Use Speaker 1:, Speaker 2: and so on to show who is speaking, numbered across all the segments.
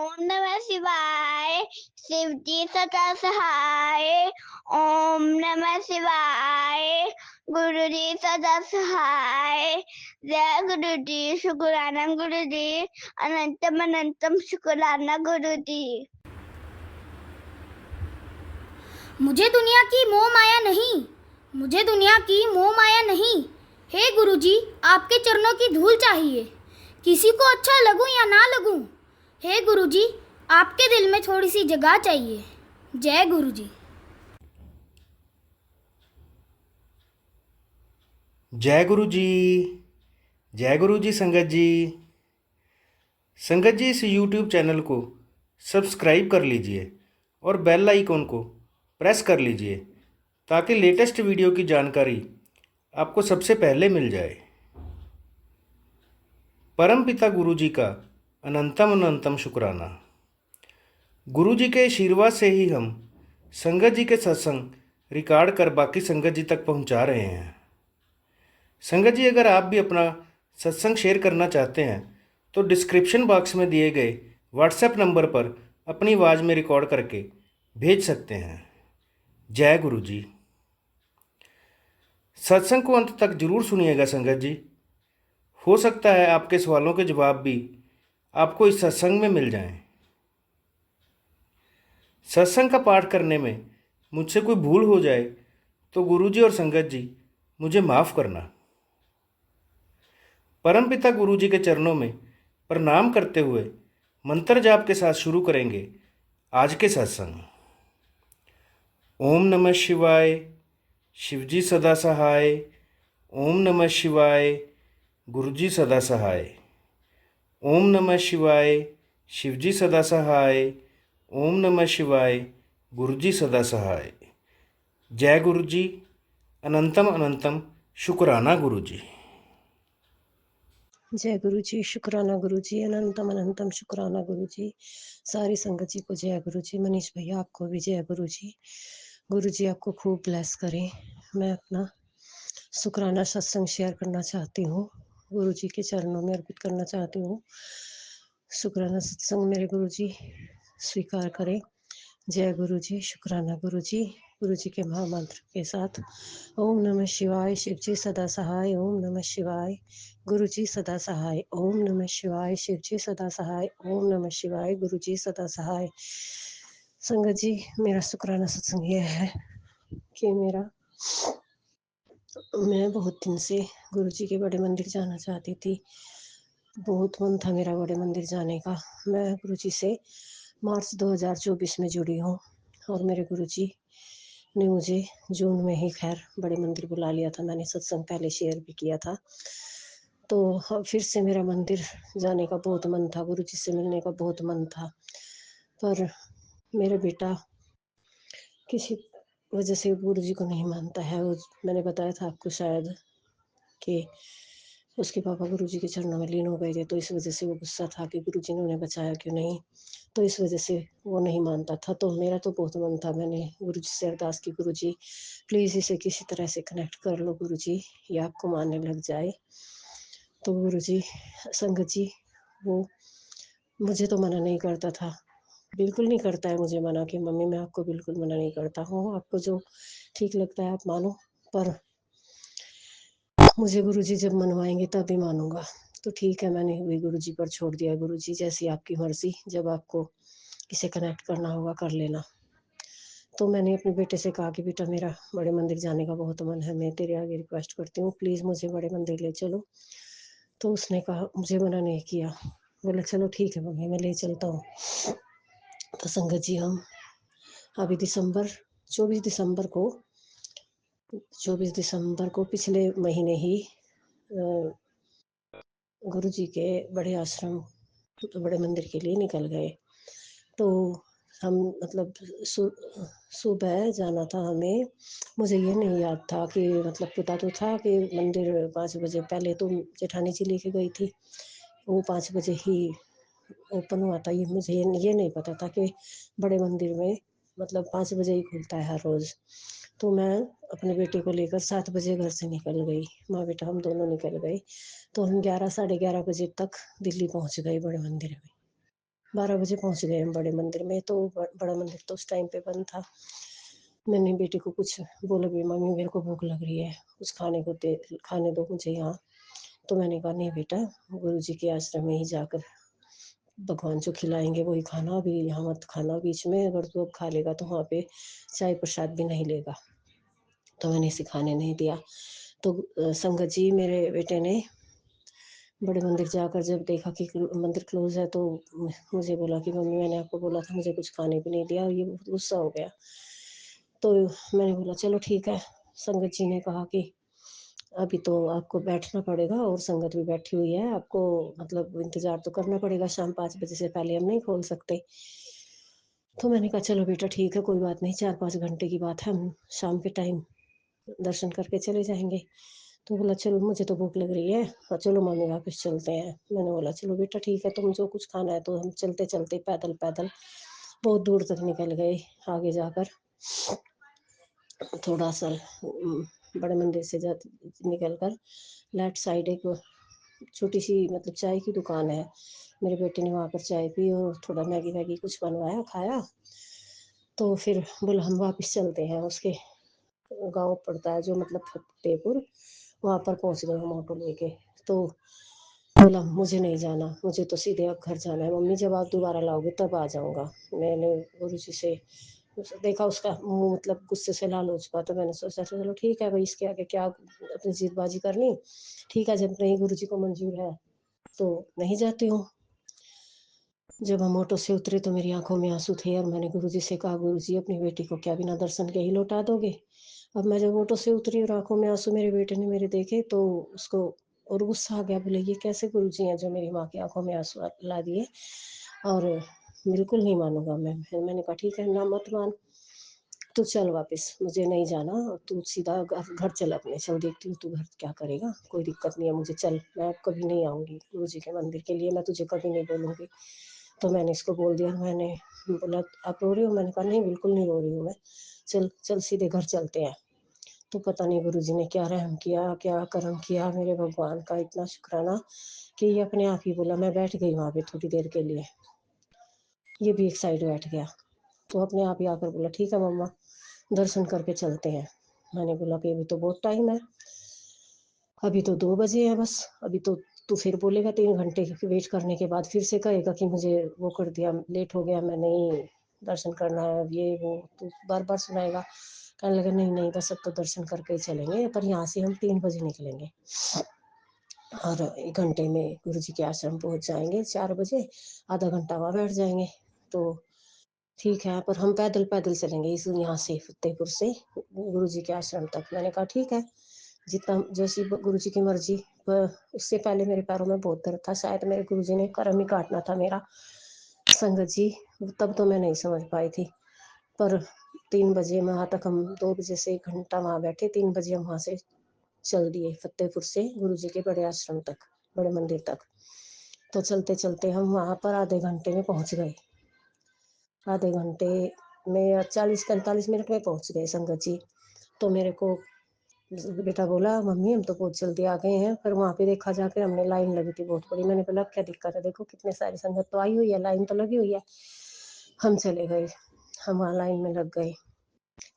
Speaker 1: ओम नमः शिवाय शिव जी सदा सहाय। ओम नमः शिवाय गुरु जी सदा सहाय। जय गुरु जी शुक्राना गुरु जी अनंतम अनंतम शुक्राना गुरु जी।
Speaker 2: मुझे दुनिया की मोह माया नहीं, मुझे दुनिया की मोह माया नहीं। हे गुरुजी, आपके चरणों की धूल चाहिए, किसी को अच्छा लगूं या ना लगूं। हे गुरुजी, आपके दिल में थोड़ी सी जगह चाहिए। जय गुरुजी।
Speaker 3: जय गुरु जी। जय गुरु जी। संगत जी इस YouTube चैनल को सब्सक्राइब कर लीजिए और बेल आइकॉन को प्रेस कर लीजिए ताकि लेटेस्ट वीडियो की जानकारी आपको सबसे पहले मिल जाए। परम पिता गुरु जी का अनंतम अनंतम शुक्राना। गुरु जी के आशीर्वाद से ही हम संगत जी के सत्संग रिकॉर्ड कर बाकी संगत जी तक पहुंचा रहे हैं। संगत जी, अगर आप भी अपना सत्संग शेयर करना चाहते हैं तो डिस्क्रिप्शन बॉक्स में दिए गए व्हाट्सएप नंबर पर अपनी आवाज़ में रिकॉर्ड करके भेज सकते हैं। जय गुरु जी। सत्संग को अंत तक जरूर सुनिएगा संगत जी। हो सकता है आपके सवालों के जवाब भी आपको इस सत्संग में मिल जाएं। सत्संग का पाठ करने में मुझसे कोई भूल हो जाए तो गुरु जी और संगत जी मुझे माफ़ करना। परमपिता गुरु जी के चरणों में प्रणाम करते हुए मंत्र जाप के साथ शुरू करेंगे आज के सत्संग। ओम नमः शिवाय शिवजी सदा सहाय। ओम नमः शिवाय गुरुजी सदा सहाय। ओम नमः शिवाय शिवजी सदा सहाय। ओम नमः शिवाय गुरुजी सदा सहाय। जय गुरु जी। अनंतम अनंतम शुक्राना गुरु जी।
Speaker 4: जय गुरु जी। शुक्राना गुरु जी। अनंतम अनंतम शुक्राना गुरु जी। सारी संगत जी को जय गुरु जी। मनीष भैया आपको भी जय गुरु जी। गुरु जी आपको खूब ब्लेस करें। मैं अपना शुक्राना सत्संग शेयर करना चाहती हूँ, गुरु जी के चरणों में अर्पित करना चाहती हूँ। शुक्राना सत्संग मेरे गुरु जी स्वीकार करें। जय गुरु जी। शुक्राना गुरु जी। गुरु जी के महामंत्र के साथ ओम नमः शिवाय शिव जी सदा सहाय। ओम नमः शिवाय गुरु जी सदा सहाय। ओम नमः शिवाय शिव जी सदा सहाय। ओम नमः शिवाय गुरु जी सदा सहाय। संगत जी, मेरा शुक्राना सत्संग यह है कि मैं बहुत दिन से गुरु जी के बड़े मंदिर जाना चाहती थी। बहुत मन था मेरा बड़े मंदिर जाने का। मैं गुरु जी से मार्च 2024 में जुड़ी हूँ और मेरे गुरु जी ने मुझे जून में ही खैर बड़े मंदिर बुला लिया था। मैंने सत्संग पहले शेयर भी किया था। तो फिर से मेरा मंदिर जाने का बहुत मन था, गुरु जी से मिलने का बहुत मन था, पर मेरा बेटा किसी वजह से गुरु जी को नहीं मानता है। मैंने बताया था आपको शायद कि उसके पापा गुरु जी के चरणों में लीन हो गए थे, तो इस वजह से वो गुस्सा था कि गुरु जी ने उन्हें बचाया क्यों नहीं, तो इस वजह से वो नहीं मानता था। तो मेरा तो बहुत मन था, मैंने गुरु जी से अरदास की, गुरु जी प्लीज़ इसे किसी तरह से कनेक्ट कर लो गुरु जी, ये आपको मानने लग जाए। तो गुरु जी, संगत जी, वो मुझे तो मना नहीं करता था, बिल्कुल नहीं करता है मुझे मना कि मम्मी मैं आपको बिल्कुल मना नहीं करता हूँ, आपको जो ठीक लगता है आप मानो, पर मुझे गुरु जी जब मनवाएंगे तभी मानूंगा। तो ठीक है, मैंने भी गुरु जी पर छोड़ दिया। गुरु जी जैसी आपकी मर्जी, जब आपको इसे कनेक्ट करना होगा कर लेना। तो मैंने अपने बेटे से कहा कि बेटा मेरा बड़े मंदिर जाने का बहुत मन है, मैं तेरे आगे रिक्वेस्ट करती हूँ प्लीज़ मुझे बड़े मंदिर ले चलो। तो उसने कहा, मुझे मना नहीं किया, बोला चलो ठीक है मम्मी मैं ले चलता हूँ। तो संगत जी, हम अभी 24 दिसंबर को पिछले महीने ही गुरु जी के बड़े आश्रम बड़े मंदिर के लिए निकल गए। तो हम मतलब सुबह जाना था हमें, मुझे ये नहीं याद था कि मतलब पता तो था कि मंदिर 5 बजे, पहले तो जेठानी जी लेके गई थी, वो 5 बजे ही ओपन हुआ था। ये मुझे ये नहीं पता था कि बड़े मंदिर में मतलब 5 बजे ही खुलता है हर रोज़। तो मैं अपने बेटे को लेकर 7 बजे घर से निकल गई, माँ बेटा हम दोनों निकल गए। तो हम 11 साढ़े 11 बजे तक दिल्ली पहुँच गए बड़े मंदिर में। 12 बजे पहुंच गए हम बड़े मंदिर में। तो बड़ा मंदिर तो उस टाइम पे बंद था। मैंने बेटे को कुछ बोला भी, मम्मी मेरे को भूख लग रही है, कुछ खाने दो मुझे यहाँ। तो मैंने कहा नहीं बेटा, गुरु जी के आश्रम में ही जाकर भगवान जो खिलाएंगे वही खाना, अभी यहाँ मत खाना। बीच में अगर तू अब खा लेगा तो वहाँ पे चाय प्रसाद भी नहीं लेगा। तो मैंने इसे खाने नहीं दिया। तो संगत जी, मेरे बेटे ने बड़े मंदिर जाकर जब देखा कि मंदिर क्लोज है, तो मुझे बोला कि मम्मी मैंने आपको बोला था, मुझे कुछ खाने भी नहीं दिया। और ये बहुत गुस्सा हो गया। तो मैंने बोला चलो ठीक है। संगत जी ने कहा कि अभी तो आपको बैठना पड़ेगा और संगत भी बैठी हुई है, आपको मतलब इंतजार तो करना पड़ेगा, शाम 5 बजे से पहले हम नहीं खोल सकते। तो मैंने कहा चलो बेटा ठीक है, कोई बात नहीं, 4-5 घंटे की बात है, हम शाम के टाइम दर्शन करके चले जाएंगे। तो बोला चलो मुझे तो भूख लग रही है और चलो मम्मी वापस चलते हैं। मैंने बोला चलो बेटा ठीक है, तुम जो कुछ खाना है। तो हम चलते चलते पैदल पैदल बहुत दूर तक निकल गए। आगे जाकर थोड़ा सा बड़े मंदिर से निकल कर लेफ्ट साइड एक छोटी सी मतलब चाय की दुकान है। मेरे बेटे ने वहाँ पर चाय पी और थोड़ा मैगी वैगी कुछ बनवाया खाया। तो फिर बोला हम वापस चलते हैं। उसके गांव पड़ता है जो मतलब फतेहपुर, वहाँ पर पहुँच गए हम ऑटो लेके। तो बोला मुझे नहीं जाना, मुझे तो सीधे अब घर जाना है मम्मी, जब आप दोबारा लाओगे तब आ जाऊँगा। मैंने गुरु जी से देखा उसका मुँह मतलब गुस्से से लाल हो चुका। तो मैंने सोचा चलो ठीक है भाई, इसके आगे क्या अपनी जिदबाजी करनी। ठीक है, जब नहीं गुरु जी को मंजूर है तो नहीं जाती हूँ। जब हम ऑटो से उतरे तो मेरी आंखों में आंसू थे और मैंने गुरु जी से कहा, गुरु जी अपनी बेटी को क्या बिना दर्शन के ही लौटा दोगे। अब मैं जब ऑटो से उतरी और आंखों में आंसू मेरे बेटे ने मेरे देखे, तो उसको और गुस्सा आ गया। बोले ये कैसे गुरु जी हैं जो मेरी माँ की आंखों में आंसू ला दिए। और बिल्कुल नहीं मानूंगा मैं। फिर मैंने कहा ठीक है ना, मत मान तू चल वापस, मुझे नहीं जाना। तू सीधा घर चल अपने, चल देखती हूँ तू घर क्या करेगा, कोई दिक्कत नहीं है मुझे, चल मैं अब कभी नहीं आऊँगी गुरु जी के मंदिर के लिए, मैं तुझे कभी नहीं बोलूँगी। तो मैंने इसको बोल दिया। मैंने बोला आप रो रही हो? मैंने कहा नहीं बिल्कुल नहीं रो रही हूँ मैं, चल चल सीधे घर चलते हैं। तो पता नहीं गुरु जी ने क्या रहम किया, क्या करम किया, मेरे भगवान का इतना शुक्राना कि ये अपने आप ही बोला। मैं बैठ गई वहाँ पे थोड़ी देर के लिए, ये भी एक साइड बैठ गया। तो अपने आप ही आकर बोला ठीक है मम्मा, दर्शन करके चलते हैं। मैंने बोला कि अभी तो बहुत टाइम है, अभी तो 2 बजे है बस। अभी तो तू फिर बोलेगा 3 घंटे वेट करने के बाद, फिर से कहेगा कि मुझे वो कर दिया, लेट हो गया, मैं नहीं दर्शन करना है, ये वो तू बार बार सुनाएगा। कहने लगा नहीं नहीं बस अब तो दर्शन करके ही चलेंगे, पर यहाँ से हम 3 बजे निकलेंगे और 1 घंटे में गुरु जी के आश्रम पहुँच जाएंगे। 4 बजे आधा घंटा वहाँ बैठ जाएंगे। तो ठीक है, पर हम पैदल पैदल चलेंगे इस यहाँ से फतेहपुर से गुरु जी के आश्रम तक। मैंने कहा ठीक है, जितना जैसी गुरु जी की मर्जी। उससे पहले मेरे पैरों में बहुत दर्द था, शायद मेरे गुरु जी ने कर्म ही काटना था मेरा। संगत जी, तब तो मैं नहीं समझ पाई थी। पर 3 बजे वहाँ तक हम 2 बजे से 1 घंटा वहाँ बैठे, 3 बजे हम वहाँ से चल दिए फतेहपुर से गुरु जी के बड़े आश्रम तक, बड़े मंदिर तक। तो चलते चलते हम वहाँ पर आधे घंटे में पहुँच गए। आधे घंटे में 40-45 मिनट में पहुँच गए संगत जी। तो मेरे को बेटा बोला मम्मी हम तो बहुत जल्दी आ गए हैं। पर वहाँ पे देखा जाकर हमने लाइन लगी थी बहुत बड़ी। मैंने बोला क्या दिक्कत है, देखो कितने सारी संगत तो आई हुई है, लाइन तो लगी हुई है। हम चले गए, हम वहाँ लाइन में लग गए।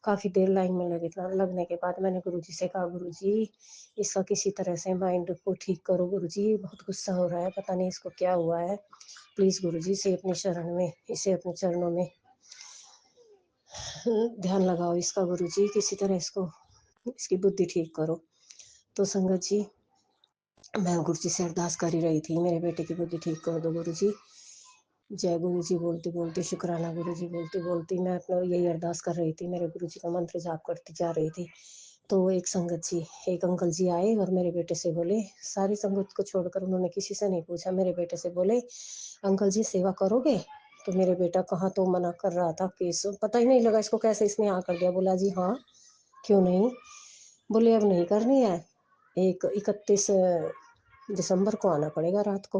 Speaker 4: काफ़ी देर लाइन में लगे, लगने के बाद मैंने गुरुजी से कहा गुरुजी इसका किसी तरह से माइंड को ठीक करो गुरुजी, बहुत गुस्सा हो रहा है, पता नहीं इसको क्या हुआ है, प्लीज़ गुरुजी इसे अपने शरण में, इसे अपने चरणों में ध्यान लगाओ इसका गुरुजी, किसी तरह इसको इसकी बुद्धि ठीक करो। तो संगत जी, मैं गुरु जी से अरदास कर ही रही थी, मेरे बेटे की बुद्धि ठीक कर दो गुरु जी। जय गुरु जी बोलती बोलती, शुक्राना गुरु जी बोलती बोलती मैं अपना यही अरदास कर रही थी, मेरे गुरु जी का मंत्र जाप करती जा रही थी। तो एक संगत जी, एक अंकल जी आए और मेरे बेटे से बोले, सारी संगत को छोड़कर उन्होंने किसी से नहीं पूछा, मेरे बेटे से बोले अंकल जी सेवा करोगे। तो मेरे बेटा कहाँ तो मना कर रहा था कि पता ही नहीं लगा इसको कैसे इसने हाँ कर दिया। बोला जी हाँ क्यों नहीं। बोले अब नहीं करनी है, 31 दिसंबर को आना पड़ेगा रात को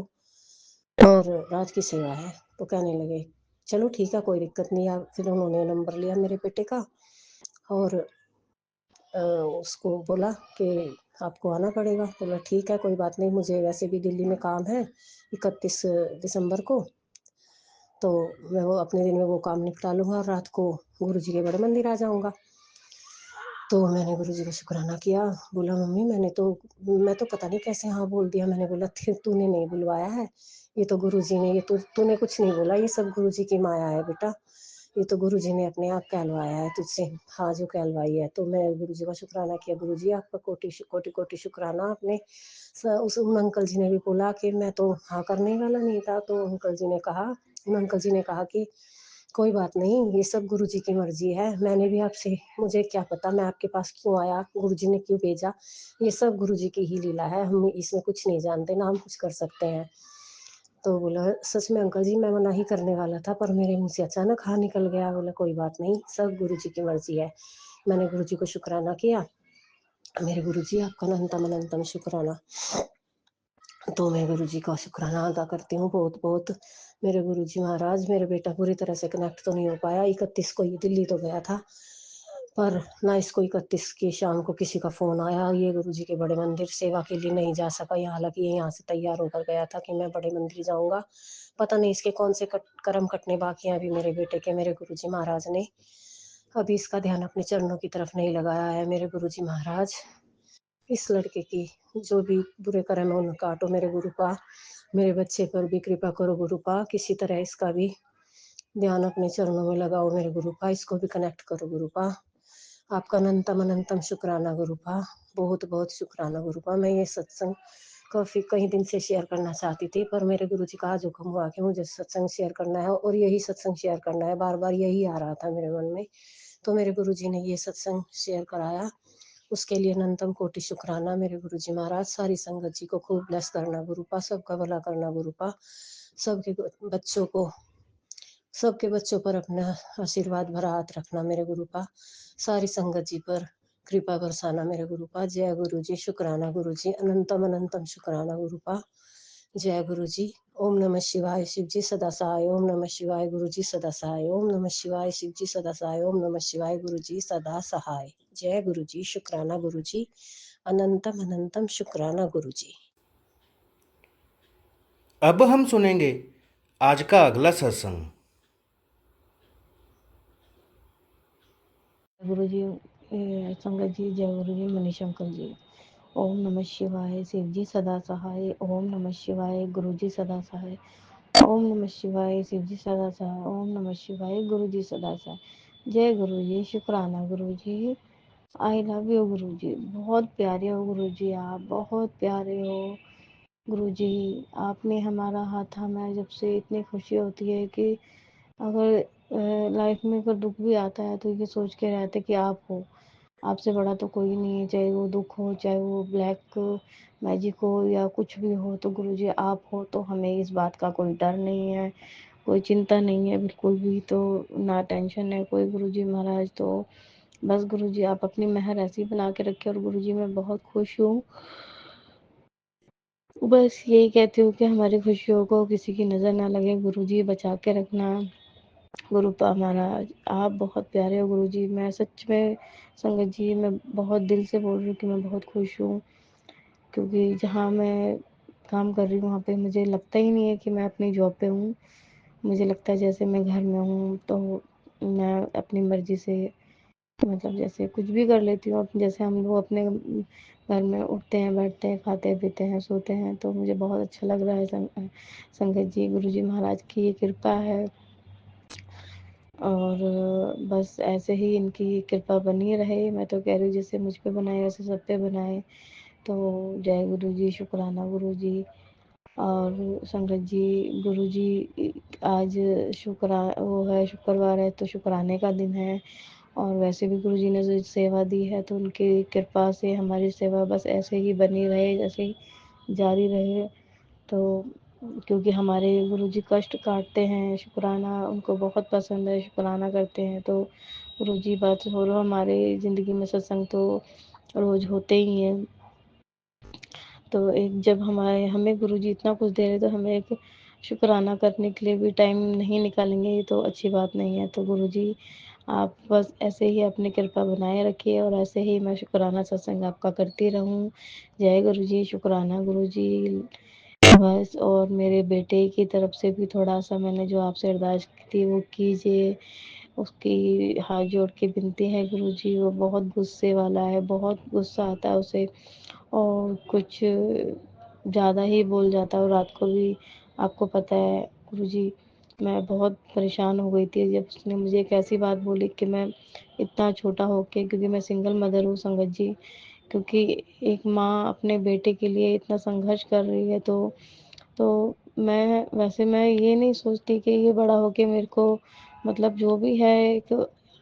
Speaker 4: और रात की सेवा है। तो कहने लगे चलो ठीक है कोई दिक्कत नहीं है। फिर उन्होंने नंबर लिया मेरे बेटे का और उसको बोला कि आपको आना पड़ेगा। बोला ठीक है कोई बात नहीं, मुझे वैसे भी दिल्ली में काम है 31 दिसंबर को, तो मैं वो अपने दिन में वो काम निपटा लूँगा और रात को गुरु जी के बड़े मंदिर आ जाऊँगा। तो मैंने गुरुजी को शुक्राना किया, बोला मम्मी मैं तो पता नहीं कैसे हाँ बोल दिया। मैंने बोला तूने नहीं बुलवाया है, ये तो गुरुजी ने, ये तूने कुछ नहीं बोला, ये सब गुरुजी की माया है बेटा, ये तो गुरुजी ने अपने आप कहलवाया है तुझसे, हाँ जो कहलवाई है। तो मैं गुरुजी का शुक्राना किया, गुरुजी आपका कोटि कोटि कोटि शुक्राना। आपने उन अंकल जी ने भी बोला कि मैं तो हाँ करने ही वाला नहीं था, तो उन अंकल जी ने कहा कि कोई बात नहीं, ये सब गुरुजी की मर्जी है, मैंने भी आपसे, मुझे क्या पता मैं आपके पास क्यों आया, गुरुजी ने क्यों भेजा, ये सब गुरुजी की ही लीला है, हम इसमें कुछ नहीं जानते, ना हम कुछ कर सकते हैं। तो बोला सच में अंकल जी मैं मना ही करने वाला था, पर मेरे मुँह से अचानक हाँ निकल गया। बोला कोई बात नहीं, सब गुरुजी की मर्जी है। मैंने गुरुजी को शुक्राना किया, मेरे गुरुजी आपका अनंतम अनंतम शुक्राना। तो मैं गुरुजी का शुक्राना अदा करती हूँ बहुत बहुत। मेरे गुरुजी महाराज, मेरा बेटा पूरी तरह से कनेक्ट तो नहीं हो पाया, 31 को ये दिल्ली तो गया था, पर ना इसको 31 की शाम को किसी का फ़ोन आया, ये गुरुजी के बड़े मंदिर सेवा के लिए नहीं जा सका। हालांकि ये यहाँ से तैयार होकर गया था कि मैं बड़े मंदिर जाऊँगा। पता नहीं इसके कौन से कर्म कटने बाकी हैं अभी मेरे बेटे के। मेरे गुरुजी महाराज ने अभी इसका ध्यान अपने चरणों की तरफ नहीं लगाया है। मेरे गुरुजी महाराज, इस लड़के की जो भी बुरे कर्म है उन्हें काटो मेरे गुरुपा, मेरे बच्चे पर भी कृपा करो गुरुपा, किसी तरह इसका भी ध्यान अपने चरणों में लगाओ मेरे गुरुपा, इसको भी कनेक्ट करो गुरुपा। आपका अनंतम अनंतम शुक्राना गुरुपा, बहुत बहुत शुक्राना गुरुपा। मैं ये सत्संग काफ़ी कई दिन से शेयर करना चाहती थी, पर मेरे गुरुजी का आज हुक्म हुआ कि मुझे सत्संग शेयर करना है, और यही सत्संग शेयर करना है, बार बार यही आ रहा था मेरे मन में। तो मेरे गुरुजी ने ये सत्संग शेयर कराया, उसके लिए अनंतम कोटि शुक्राना। मेरे गुरुजी महाराज, सारी संगत जी को खूब ब्लेस करना गुरुपा, सबका भला करना गुरुपा, सबके बच्चों को, सबके बच्चों पर अपना आशीर्वाद भरा हाथ रखना मेरे गुरुपा, सारी संगत जी पर कृपा बरसाना मेरे गुरुपा। जय गुरु जी, शुक्राना गुरु जी, अनंतम अनंतम शुक्राना गुरुपा। जय गुरु जी। ओम नमः शिवाय, शिव जी सदा सहाय। ओम नमः शिवाय, गुरु जी सदा सहाय। ओम नमः शिवाय, शिव जी सदा सहाय। ओम नमः शिवाय, गुरु जी सदा सहाय। जय गुरु जी, शुक्राना गुरु जी, अनंतम अनंतम शुक्राना गुरु जी।
Speaker 3: अब हम सुनेंगे आज का अगला सत्संग।
Speaker 5: गुरु जी, संगत जी, जय गुरु जी, मनीष अंकल जी। ओम नमः शिवाय, शिव जी सदा सहाय। ओम नमः शिवाय, गुरु जी सदा सहाय। ओम नमः शिवाय, शिव जी सदा सहाय। ओम नमः शिवाय, गुरु जी सदा सहाय। जय गुरु जी, शुक्राना गुरु जी। आई लव यू गुरु जी, बहुत प्यारे हो गुरु जी, आप बहुत प्यारे हो गुरु जी। आपने हमारा हाथ थामा है जब से, इतनी खुशी होती है कि अगर लाइफ में अगर दुख भी आता है तो ये सोच के रहते कि आप हो, आपसे बड़ा तो कोई नहीं है, चाहे वो दुख हो, चाहे वो ब्लैक मैजिक हो या कुछ भी हो, तो गुरुजी आप हो, तो हमें इस बात का कोई डर नहीं है, कोई चिंता नहीं है बिल्कुल भी, तो ना टेंशन है कोई गुरुजी महाराज। तो बस गुरुजी आप अपनी मेहर ऐसी बना के रखे, और गुरुजी मैं बहुत खुश हूँ। बस यही कहती हूँ कि हमारी खुशियों को किसी की नज़र ना लगे, गुरुजी बचा के रखना। गुरुपा महाराज, आप बहुत प्यारे हो गुरुजी। मैं सच में संगत जी, मैं बहुत दिल से बोल रही हूँ कि मैं बहुत खुश हूँ, क्योंकि जहाँ मैं काम कर रही हूँ वहाँ पे मुझे लगता ही नहीं है कि मैं अपनी जॉब पे हूँ। मुझे लगता है जैसे मैं घर में हूँ, तो मैं अपनी मर्जी से, मतलब जैसे कुछ भी कर लेती हूँ, जैसे हम लोग अपने घर में उठते हैं, बैठते हैं, खाते पीते हैं, सोते हैं, तो मुझे बहुत अच्छा लग रहा है। संगत जी, गुरुजी महाराज की ये कृपा है, और बस ऐसे ही इनकी कृपा बनी रहे। मैं तो कह रही हूँ जैसे मुझ पे बनाए वैसे सब पे बनाए। तो जय गुरु जी, शुक्राना गुरु जी। और संगत जी, गुरु जी आज वो है, शुक्रवार है, तो शुक्राने का दिन है, और वैसे भी गुरु जी ने जो सेवा दी है, तो उनकी कृपा से हमारी सेवा बस ऐसे ही बनी रहे, जैसे ही जारी रहे। तो क्योंकि हमारे गुरुजी कष्ट काटते हैं, शुक्राना उनको बहुत पसंद है, शुक्राना करते हैं, तो गुरुजी बात छोड़ो, हमारे ज़िंदगी में सत्संग तो रोज़ होते ही हैं। तो एक जब हमें गुरुजी इतना कुछ दे रहे, तो हमें एक शुक्राना करने के लिए भी टाइम नहीं निकालेंगे, ये तो अच्छी बात नहीं है। तो गुरुजी आप बस ऐसे ही अपनी कृपा बनाए रखिए, और ऐसे ही मैं शुक्राना सत्संग आपका करती रहूँ। जय गुरु जी, शुक्राना गुरु जी। बस। और मेरे बेटे की तरफ से भी थोड़ा सा मैंने जो आपसे अरदास की थी वो कीजिए। उसकी हाथ जोड़ के विनती है गुरुजी, वो बहुत गुस्से वाला है, बहुत गुस्सा आता है उसे और कुछ ज़्यादा ही बोल जाता है। और रात को भी आपको पता है गुरुजी, मैं बहुत परेशान हो गई थी जब उसने मुझे एक ऐसी बात बोली कि मैं इतना छोटा होके, क्योंकि मैं सिंगल मदर हूँ संगत जी, क्योंकि एक माँ अपने बेटे के लिए इतना संघर्ष कर रही है, तो मैं ये नहीं सोचती कि ये बड़ा होके मेरे को मतलब जो भी है एक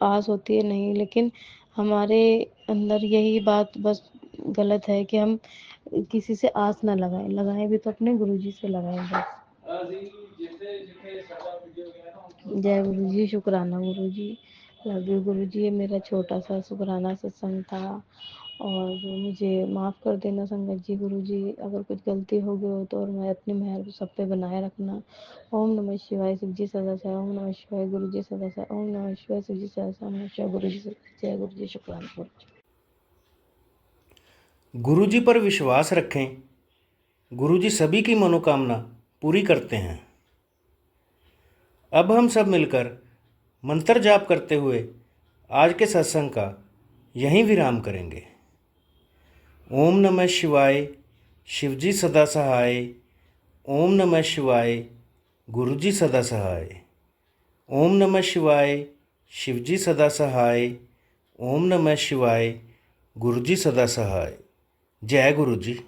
Speaker 5: आस होती है, नहीं, लेकिन हमारे अंदर यही बात बस गलत है कि हम किसी से आस ना लगाएं, लगाएं भी तो अपने गुरुजी से लगाएं बस। जय गुरुजी, शुक्राना गुरुजी, लव यू गुरुजी। ये मेरा छोटा सा शुक्राना सत्संग था और मुझे माफ़ कर देना संगत जी गुरुजी, अगर कुछ गलती हो गई हो तो, और मैं अपनी मेहर सब पे बनाए रखना। ओम नमः शिवाय, शिव जी सदा से, ओम नमः शिवाय, गुरु जी सदा से, ओम नमः शिवाय, शिव जी सदा से, ओम नमः शिवाय, गुरु जी सदा से। जय गुरु जी, शुक्राना गुरुजी।
Speaker 3: गुरु जी पर विश्वास रखें, गुरु जी सभी की मनोकामना पूरी करते हैं। अब हम सब मिलकर मंत्र जाप करते हुए आज के सत्संग का यहीं विराम करेंगे। ओम नमः शिवाय, शिवजी सदा सहाय। ओम नमः शिवाय, गुरुजी सदा सहाय। ओम नमः शिवाय, शिवजी सदा सहाय। ओम नमः शिवाय, गुरुजी सदा सहाय। जय गुरु जी।